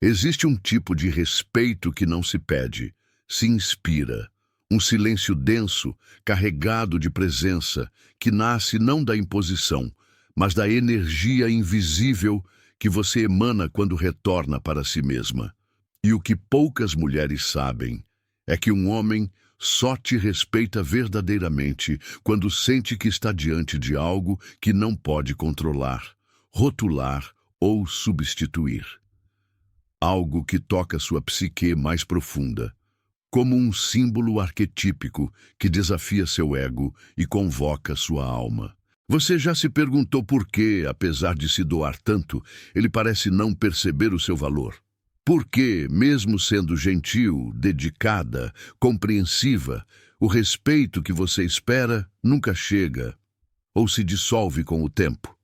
Existe um tipo de respeito que não se pede, se inspira. Um silêncio denso, carregado de presença, que nasce não da imposição, mas da energia invisível que você emana quando retorna para si mesma. E o que poucas mulheres sabem é que um homem só te respeita verdadeiramente quando sente que está diante de algo que não pode controlar, rotular ou substituir. Algo que toca sua psique mais profunda, como um símbolo arquetípico que desafia seu ego e convoca sua alma. Você já se perguntou por que, apesar de se doar tanto, ele parece não perceber o seu valor? Por que, mesmo sendo gentil, dedicada, compreensiva, o respeito que você espera nunca chega ou se dissolve com o tempo?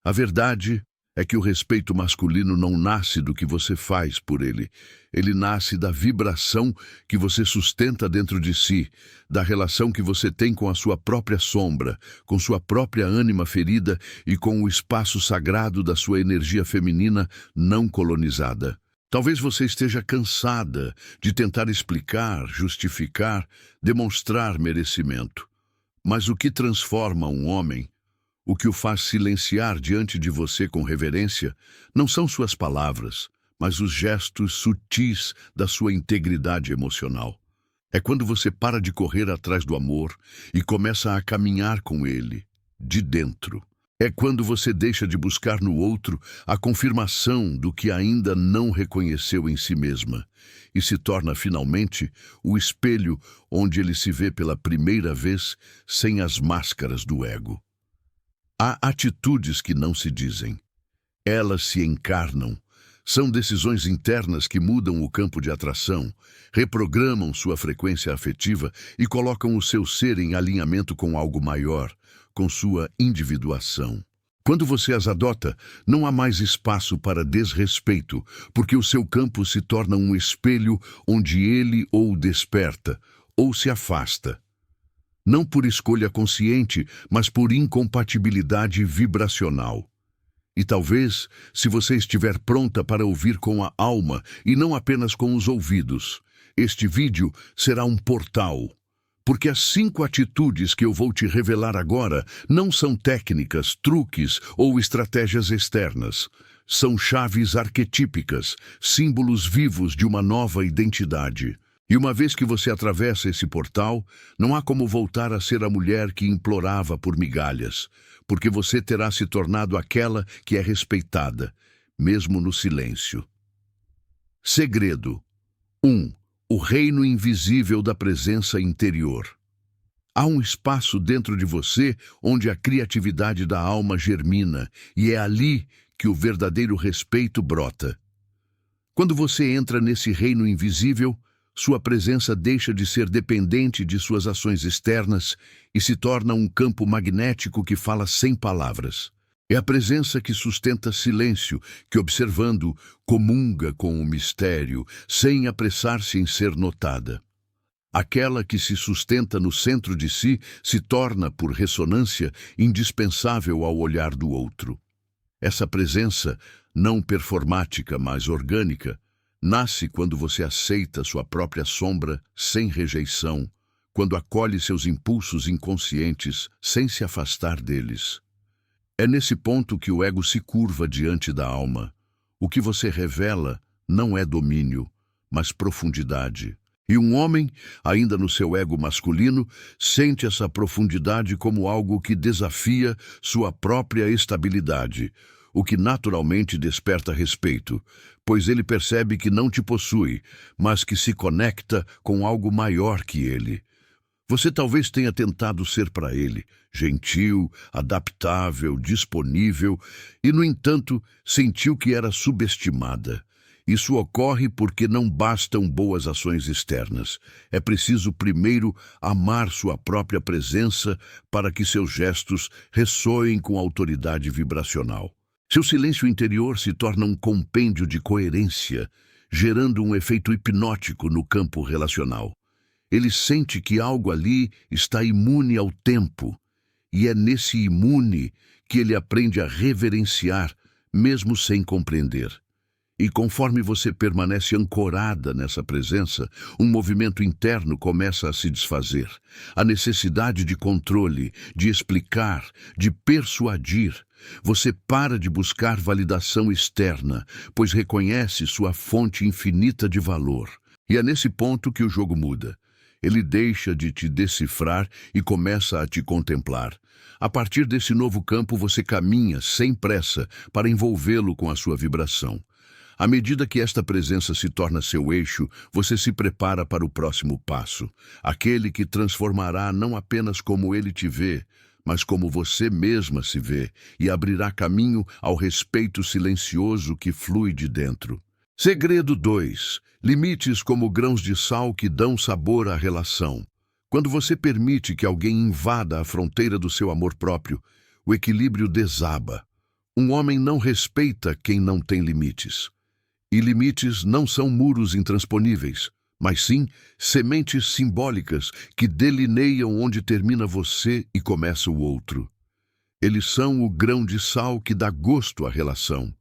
A verdade é que o respeito masculino não nasce do que você faz por ele. Ele nasce da vibração que você sustenta dentro de si, da relação que você tem com a sua própria sombra, com sua própria ânima ferida e com o espaço sagrado da sua energia feminina não colonizada. Talvez você esteja cansada de tentar explicar, justificar, demonstrar merecimento. Mas o que transforma um homem, o que o faz silenciar diante de você com reverência, não são suas palavras, mas os gestos sutis da sua integridade emocional. É quando você para de correr atrás do amor e começa a caminhar com ele, de dentro. É quando você deixa de buscar no outro a confirmação do que ainda não reconheceu em si mesma e se torna finalmente o espelho onde ele se vê pela primeira vez sem as máscaras do ego. Há atitudes que não se dizem. Elas se encarnam. São decisões internas que mudam o campo de atração, reprogramam sua frequência afetiva e colocam o seu ser em alinhamento com algo maior, com sua individuação. Quando você as adota, não há mais espaço para desrespeito, porque o seu campo se torna um espelho onde ele ou desperta, ou se afasta. Não por escolha consciente, mas por incompatibilidade vibracional. E talvez, se você estiver pronta para ouvir com a alma e não apenas com os ouvidos, este vídeo será um portal. Porque as 5 atitudes que eu vou te revelar agora não são técnicas, truques ou estratégias externas. São chaves arquetípicas, símbolos vivos de uma nova identidade. E uma vez que você atravessa esse portal, não há como voltar a ser a mulher que implorava por migalhas, porque você terá se tornado aquela que é respeitada, mesmo no silêncio. Segredo 1. O reino invisível da presença interior. Há um espaço dentro de você onde a criatividade da alma germina, e é ali que o verdadeiro respeito brota. Quando você entra nesse reino invisível, sua presença deixa de ser dependente de suas ações externas e se torna um campo magnético que fala sem palavras. É a presença que sustenta silêncio, que observando, comunga com o mistério, sem apressar-se em ser notada. Aquela que se sustenta no centro de si se torna, por ressonância, indispensável ao olhar do outro. Essa presença, não performática, mas orgânica, nasce quando você aceita sua própria sombra sem rejeição, quando acolhe seus impulsos inconscientes sem se afastar deles. É nesse ponto que o ego se curva diante da alma. O que você revela não é domínio, mas profundidade. E um homem, ainda no seu ego masculino, sente essa profundidade como algo que desafia sua própria estabilidade, o que naturalmente desperta respeito, pois ele percebe que não te possui, mas que se conecta com algo maior que ele. Você talvez tenha tentado ser para ele, gentil, adaptável, disponível, e, no entanto, sentiu que era subestimada. Isso ocorre porque não bastam boas ações externas. É preciso primeiro amar sua própria presença para que seus gestos ressoem com autoridade vibracional. Seu silêncio interior se torna um compêndio de coerência, gerando um efeito hipnótico no campo relacional. Ele sente que algo ali está imune ao tempo, e é nesse imune que ele aprende a reverenciar, mesmo sem compreender. E conforme você permanece ancorada nessa presença, um movimento interno começa a se desfazer. A necessidade de controle, de explicar, de persuadir. Você para de buscar validação externa, pois reconhece sua fonte infinita de valor. E é nesse ponto que o jogo muda. Ele deixa de te decifrar e começa a te contemplar. A partir desse novo campo, você caminha sem pressa para envolvê-lo com a sua vibração. À medida que esta presença se torna seu eixo, você se prepara para o próximo passo, aquele que transformará não apenas como ele te vê, mas como você mesma se vê, e abrirá caminho ao respeito silencioso que flui de dentro. Segredo 2. Limites como grãos de sal que dão sabor à relação. Quando você permite que alguém invada a fronteira do seu amor próprio, o equilíbrio desaba. Um homem não respeita quem não tem limites. E limites não são muros intransponíveis, mas sim sementes simbólicas que delineiam onde termina você e começa o outro. Eles são o grão de sal que dá gosto à relação.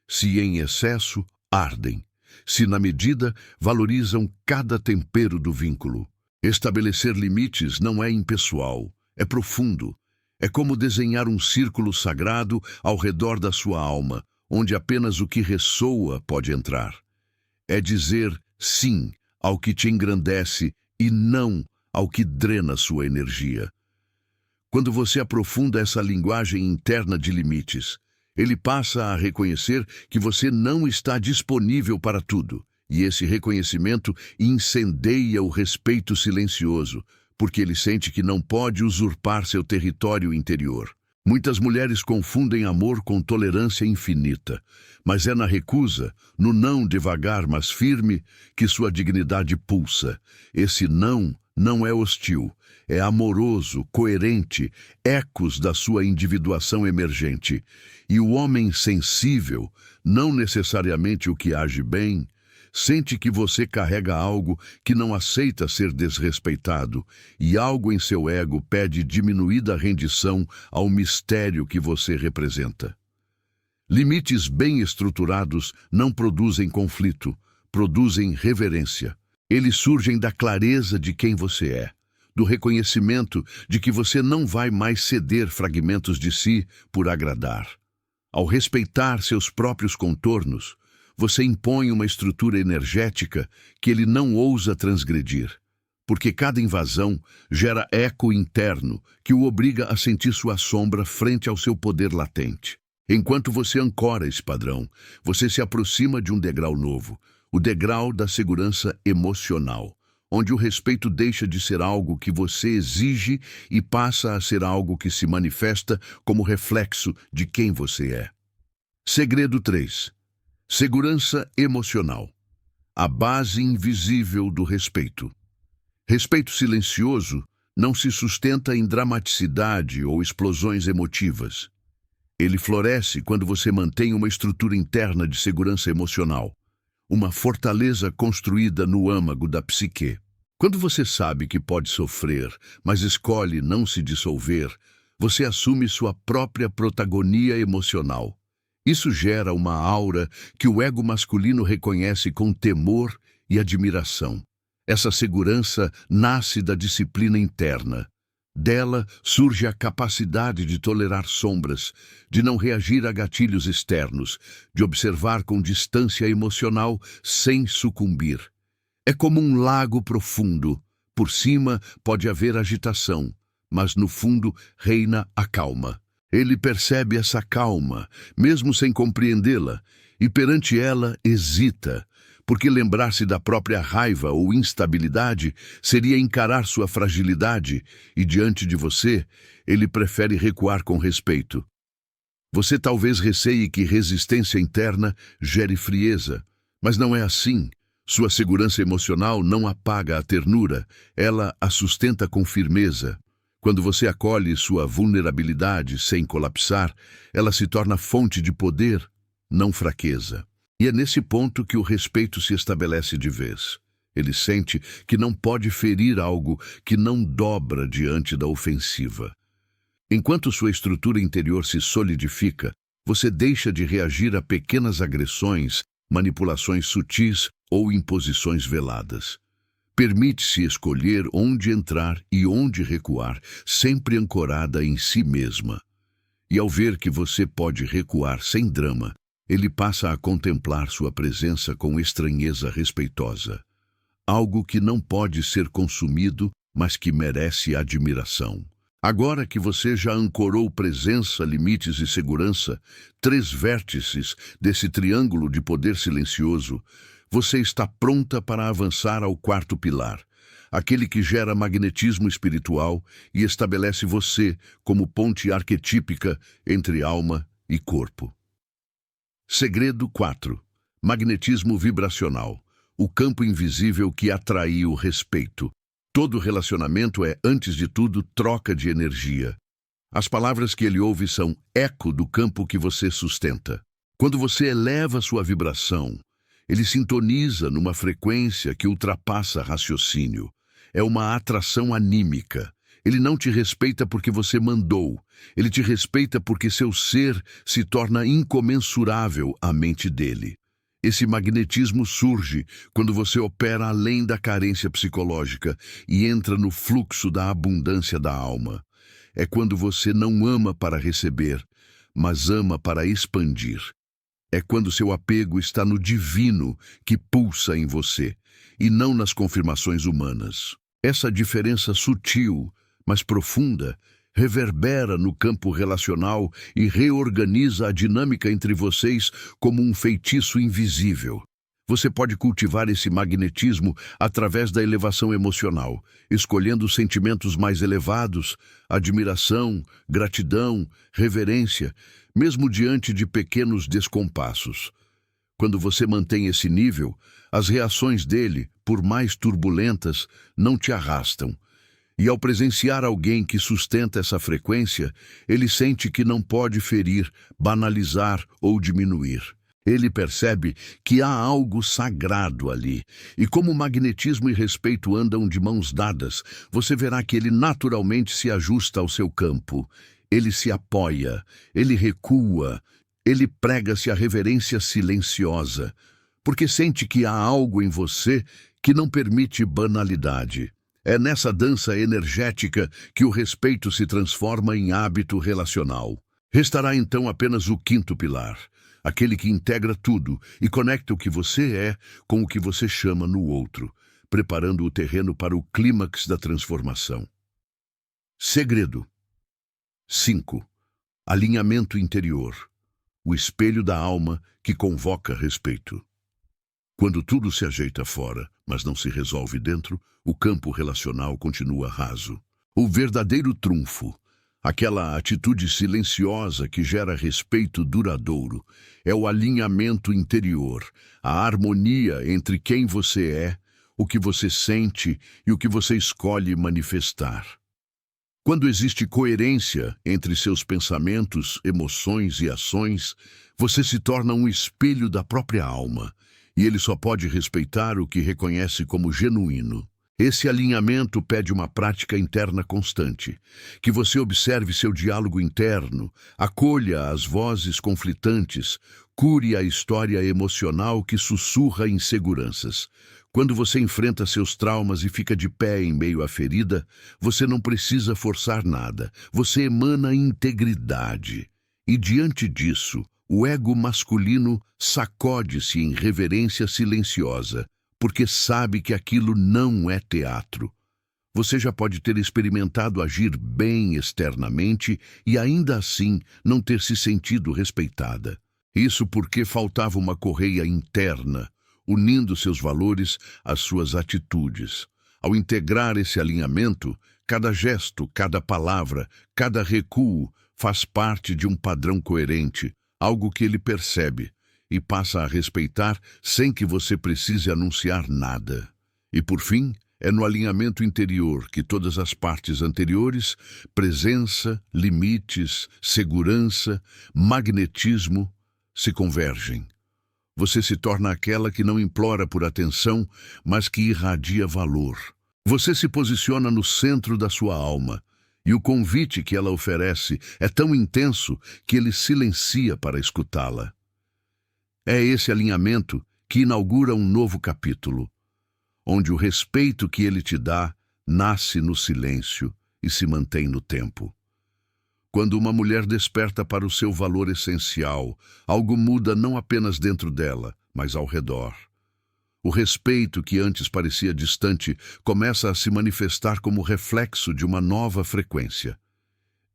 Se em excesso, ardem. Se na medida, valorizam cada tempero do vínculo. Estabelecer limites não é impessoal, é profundo. É como desenhar um círculo sagrado ao redor da sua alma, onde apenas o que ressoa pode entrar. É dizer sim ao que te engrandece e não ao que drena sua energia. Quando você aprofunda essa linguagem interna de limites, ele passa a reconhecer que você não está disponível para tudo, e esse reconhecimento incendeia o respeito silencioso, porque ele sente que não pode usurpar seu território interior. Muitas mulheres confundem amor com tolerância infinita, mas é na recusa, no não devagar, mas firme, que sua dignidade pulsa. Esse não é hostil, é amoroso, coerente, ecos da sua individuação emergente. E o homem sensível, não necessariamente o que age bem, sente que você carrega algo que não aceita ser desrespeitado, e algo em seu ego pede diminuída rendição ao mistério que você representa. Limites bem estruturados não produzem conflito, produzem reverência. Eles surgem da clareza de quem você é, do reconhecimento de que você não vai mais ceder fragmentos de si por agradar. Ao respeitar seus próprios contornos, você impõe uma estrutura energética que ele não ousa transgredir, porque cada invasão gera eco interno que o obriga a sentir sua sombra frente ao seu poder latente. Enquanto você ancora esse padrão, você se aproxima de um degrau novo, o degrau da segurança emocional, onde o respeito deixa de ser algo que você exige e passa a ser algo que se manifesta como reflexo de quem você é. Segredo 3. Segurança emocional. A base invisível do respeito. Respeito silencioso não se sustenta em dramaticidade ou explosões emotivas. Ele floresce quando você mantém uma estrutura interna de segurança emocional, uma fortaleza construída no âmago da psique. Quando você sabe que pode sofrer, mas escolhe não se dissolver, você assume sua própria protagonia emocional. Isso gera uma aura que o ego masculino reconhece com temor e admiração. Essa segurança nasce da disciplina interna. Dela surge a capacidade de tolerar sombras, de não reagir a gatilhos externos, de observar com distância emocional sem sucumbir. É como um lago profundo. Por cima pode haver agitação, mas no fundo reina a calma. Ele percebe essa calma, mesmo sem compreendê-la, e perante ela hesita, porque lembrar-se da própria raiva ou instabilidade seria encarar sua fragilidade, e diante de você, ele prefere recuar com respeito. Você talvez receie que resistência interna gere frieza, mas não é assim. Sua segurança emocional não apaga a ternura, ela a sustenta com firmeza. Quando você acolhe sua vulnerabilidade sem colapsar, ela se torna fonte de poder, não fraqueza. E é nesse ponto que o respeito se estabelece de vez. Ele sente que não pode ferir algo que não dobra diante da ofensiva. Enquanto sua estrutura interior se solidifica, você deixa de reagir a pequenas agressões manipulações sutis ou imposições veladas. Permite-se escolher onde entrar e onde recuar, sempre ancorada em si mesma. E ao ver que você pode recuar sem drama, ele passa a contemplar sua presença com estranheza respeitosa. Algo que não pode ser consumido, mas que merece admiração. Agora que você já ancorou presença, limites e segurança, 3 vértices desse triângulo de poder silencioso, você está pronta para avançar ao 4º pilar, aquele que gera magnetismo espiritual e estabelece você como ponte arquetípica entre alma e corpo. Segredo 4. Magnetismo vibracional. O campo invisível que atraiu o respeito. Todo relacionamento é, antes de tudo, troca de energia. As palavras que ele ouve são eco do campo que você sustenta. Quando você eleva sua vibração, ele sintoniza numa frequência que ultrapassa raciocínio. É uma atração anímica. Ele não te respeita porque você mandou. Ele te respeita porque seu ser se torna incomensurável à mente dele. Esse magnetismo surge quando você opera além da carência psicológica e entra no fluxo da abundância da alma. É quando você não ama para receber, mas ama para expandir. É quando seu apego está no divino que pulsa em você, e não nas confirmações humanas. Essa diferença sutil, mas profunda, reverbera no campo relacional e reorganiza a dinâmica entre vocês como um feitiço invisível. Você pode cultivar esse magnetismo através da elevação emocional, escolhendo sentimentos mais elevados, admiração, gratidão, reverência, mesmo diante de pequenos descompassos. Quando você mantém esse nível, as reações dele, por mais turbulentas, não te arrastam. E ao presenciar alguém que sustenta essa frequência, ele sente que não pode ferir, banalizar ou diminuir. Ele percebe que há algo sagrado ali. E como magnetismo e respeito andam de mãos dadas, você verá que ele naturalmente se ajusta ao seu campo. Ele se apoia, ele recua, ele prega-se a reverência silenciosa, porque sente que há algo em você que não permite banalidade. É nessa dança energética que o respeito se transforma em hábito relacional. Restará então apenas o 5º pilar, aquele que integra tudo e conecta o que você é com o que você chama no outro, preparando o terreno para o clímax da transformação. Segredo 5. Alinhamento interior. O espelho da alma que convoca respeito. Quando tudo se ajeita fora, mas não se resolve dentro, o campo relacional continua raso. O verdadeiro trunfo, aquela atitude silenciosa que gera respeito duradouro, é o alinhamento interior, a harmonia entre quem você é, o que você sente e o que você escolhe manifestar. Quando existe coerência entre seus pensamentos, emoções e ações, você se torna um espelho da própria alma, e ele só pode respeitar o que reconhece como genuíno. Esse alinhamento pede uma prática interna constante, que você observe seu diálogo interno, acolha as vozes conflitantes, cure a história emocional que sussurra inseguranças. Quando você enfrenta seus traumas e fica de pé em meio à ferida, você não precisa forçar nada, você emana integridade. E diante disso, o ego masculino sacode-se em reverência silenciosa, porque sabe que aquilo não é teatro. Você já pode ter experimentado agir bem externamente e ainda assim não ter se sentido respeitada. Isso porque faltava uma correia interna, unindo seus valores às suas atitudes. Ao integrar esse alinhamento, cada gesto, cada palavra, cada recuo faz parte de um padrão coerente, algo que ele percebe e passa a respeitar sem que você precise anunciar nada. E por fim, é no alinhamento interior que todas as partes anteriores, presença, limites, segurança, magnetismo, se convergem. Você se torna aquela que não implora por atenção, mas que irradia valor. Você se posiciona no centro da sua alma, e o convite que ela oferece é tão intenso que ele silencia para escutá-la. É esse alinhamento que inaugura um novo capítulo, onde o respeito que ele te dá nasce no silêncio e se mantém no tempo. Quando uma mulher desperta para o seu valor essencial, algo muda não apenas dentro dela, mas ao redor. O respeito que antes parecia distante começa a se manifestar como reflexo de uma nova frequência.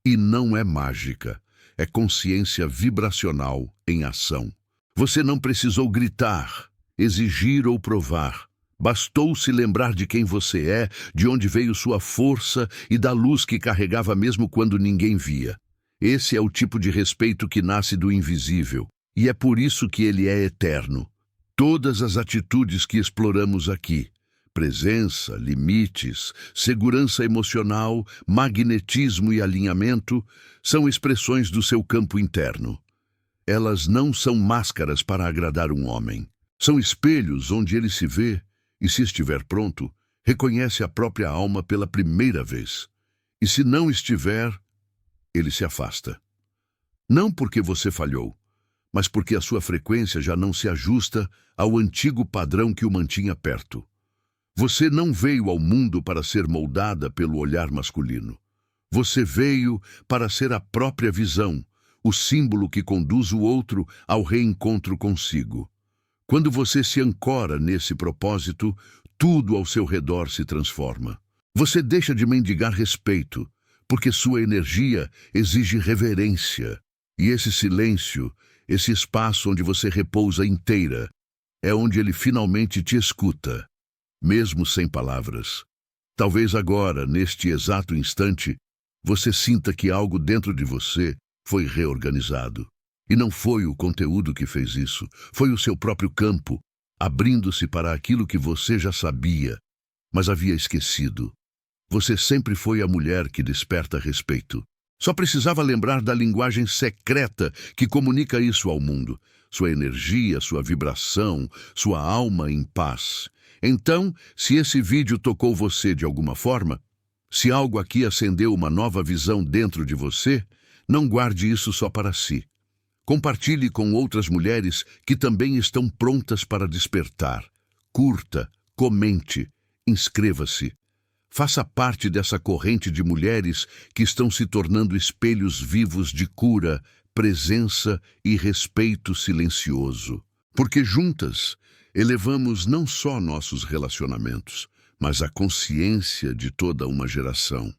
E não é mágica, é consciência vibracional em ação. Você não precisou gritar, exigir ou provar. Bastou se lembrar de quem você é, de onde veio sua força e da luz que carregava mesmo quando ninguém via. Esse é o tipo de respeito que nasce do invisível, e é por isso que ele é eterno. Todas as atitudes que exploramos aqui, presença, limites, segurança emocional, magnetismo e alinhamento, são expressões do seu campo interno. Elas não são máscaras para agradar um homem. São espelhos onde ele se vê e, se estiver pronto, reconhece a própria alma pela primeira vez. E se não estiver, ele se afasta. Não porque você falhou, mas porque a sua frequência já não se ajusta ao antigo padrão que o mantinha perto. Você não veio ao mundo para ser moldada pelo olhar masculino. Você veio para ser a própria visão, o símbolo que conduz o outro ao reencontro consigo. Quando você se ancora nesse propósito, tudo ao seu redor se transforma. Você deixa de mendigar respeito, porque sua energia exige reverência. E esse silêncio, esse espaço onde você repousa inteira, é onde ele finalmente te escuta, mesmo sem palavras. Talvez agora, neste exato instante, você sinta que algo dentro de você foi reorganizado. E não foi o conteúdo que fez isso, foi o seu próprio campo, abrindo-se para aquilo que você já sabia, mas havia esquecido. Você sempre foi a mulher que desperta respeito. Só precisava lembrar da linguagem secreta que comunica isso ao mundo. Sua energia, sua vibração, sua alma em paz. Então, se esse vídeo tocou você de alguma forma, se algo aqui acendeu uma nova visão dentro de você, não guarde isso só para si. Compartilhe com outras mulheres que também estão prontas para despertar. Curta, comente, inscreva-se. Faça parte dessa corrente de mulheres que estão se tornando espelhos vivos de cura, presença e respeito silencioso. Porque juntas elevamos não só nossos relacionamentos, mas a consciência de toda uma geração.